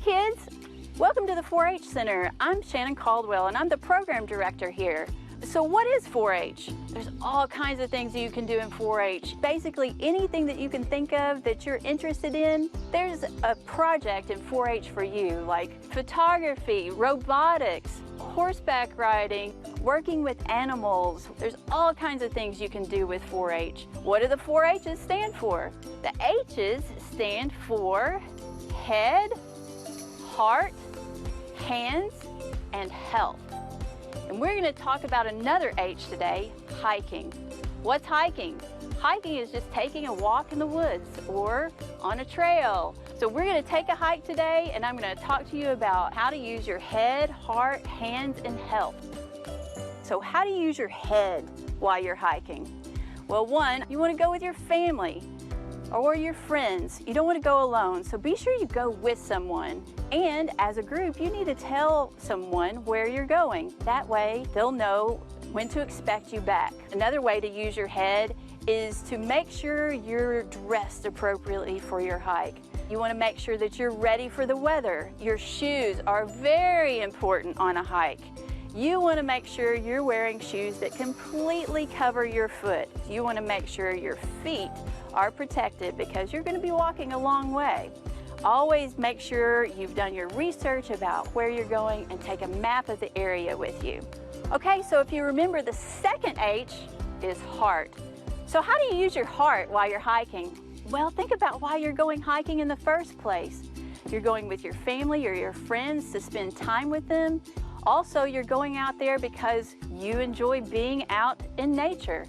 kids! Welcome to the 4-H Center. I'm Shannon Caldwell and I'm the program director here. So what is 4-H? There's all kinds of things you can do in 4-H. Basically anything that you can think of that you're interested in, there's a project in 4-H for you, like photography, robotics, horseback riding, working with animals. There's all kinds of things you can do with 4-H. What do the 4-H's stand for? The H's stand for head, heart, hands, and health. And we're going to talk about another H today, hiking. What's hiking? Hiking is just taking a walk in the woods or on a trail. So we're going to take a hike today, and I'm going to talk to you about how to use your head, heart, hands, and health. So how do you use your head while you're hiking? Well, one, you want to go with your family or your friends. You don't want to go alone, so be sure you go with someone. And as a group, you need to tell someone where you're going. That way, they'll know when to expect you back. Another way to use your head is to make sure you're dressed appropriately for your hike. You want to make sure that you're ready for the weather. Your shoes are very important on a hike. You want to make sure you're wearing shoes that completely cover your foot. You want to make sure your feet are protected because you're going to be walking a long way. Always make sure you've done your research about where you're going and take a map of the area with you. Okay, so if you remember, the second H is heart. So how do you use your heart while you're hiking? Well, think about why you're going hiking in the first place. You're going with your family or your friends to spend time with them. Also, you're going out there because you enjoy being out in nature.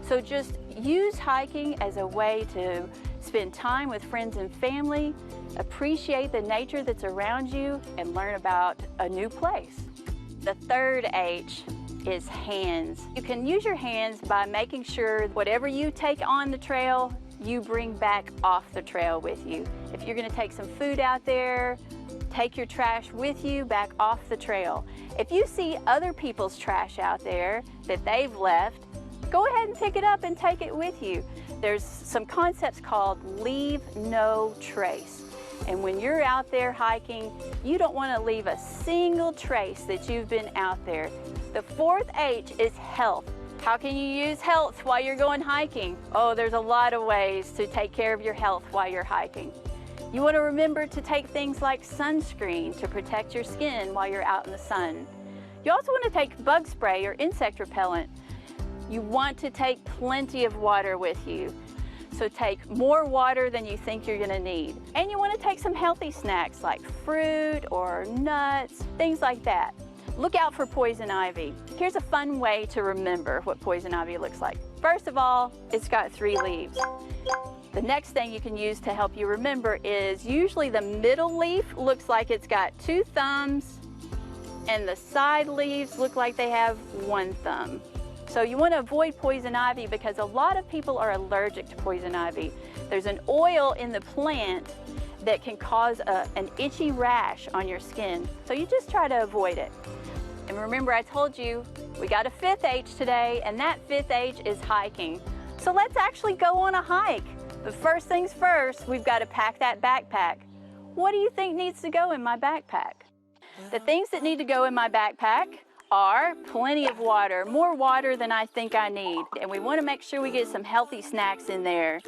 So just use hiking as a way to spend time with friends and family, appreciate the nature that's around you, and learn about a new place. The third H is hands. You can use your hands by making sure whatever you take on the trail, you bring back off the trail with you. If you're going to take some food out there, take your trash with you back off the trail. If you see other people's trash out there that they've left, go ahead and pick it up and take it with you. There's some concepts called leave no trace. And when you're out there hiking, you don't want to leave a single trace that you've been out there. The fourth H is health. How can you use health while you're going hiking? Oh, there's a lot of ways to take care of your health while you're hiking. You want to remember to take things like sunscreen to protect your skin while you're out in the sun. You also want to take bug spray or insect repellent. You want to take plenty of water with you. So take more water than you think you're going to need. And you want to take some healthy snacks like fruit or nuts, things like that. Look out for poison ivy. Here's a fun way to remember what poison ivy looks like. First of all, it's got 3 leaves. The next thing you can use to help you remember is usually the middle leaf looks like it's got 2 thumbs and the side leaves look like they have 1 thumb. So you want to avoid poison ivy because a lot of people are allergic to poison ivy. There's an oil in the plant that can cause an itchy rash on your skin. So you just try to avoid it. And remember, I told you we got a 5th H today, and that 5th H is hiking. So let's actually go on a hike. But first things first, we've got to pack that backpack. What do you think needs to go in my backpack? The things that need to go in my backpack are plenty of water, more water than I think I need. And we want to make sure we get some healthy snacks in there.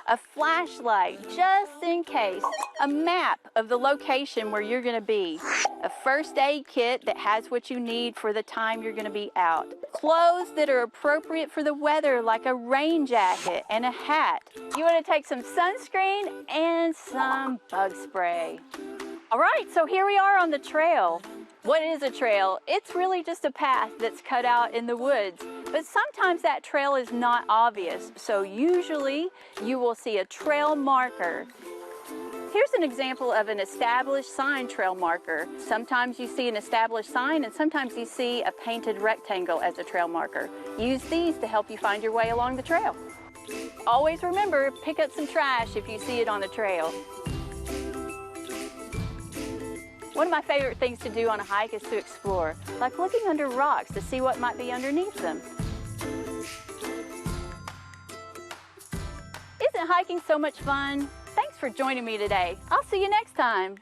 A flashlight, just in case. A map of the location where you're going to be. A first aid kit that has what you need for the time you're going to be out. Clothes that are appropriate for the weather, like a rain jacket and a hat. You want to take some sunscreen and some bug spray. All right, so here we are on the trail. What is a trail? It's really just a path that's cut out in the woods. But sometimes that trail is not obvious. So usually you will see a trail marker. Here's an example of an established sign trail marker. Sometimes you see an established sign and sometimes you see a painted rectangle as a trail marker. Use these to help you find your way along the trail. Always remember, pick up some trash if you see it on the trail. One of my favorite things to do on a hike is to explore, like looking under rocks to see what might be underneath them. Isn't hiking so much fun? Thanks for joining me today. I'll see you next time.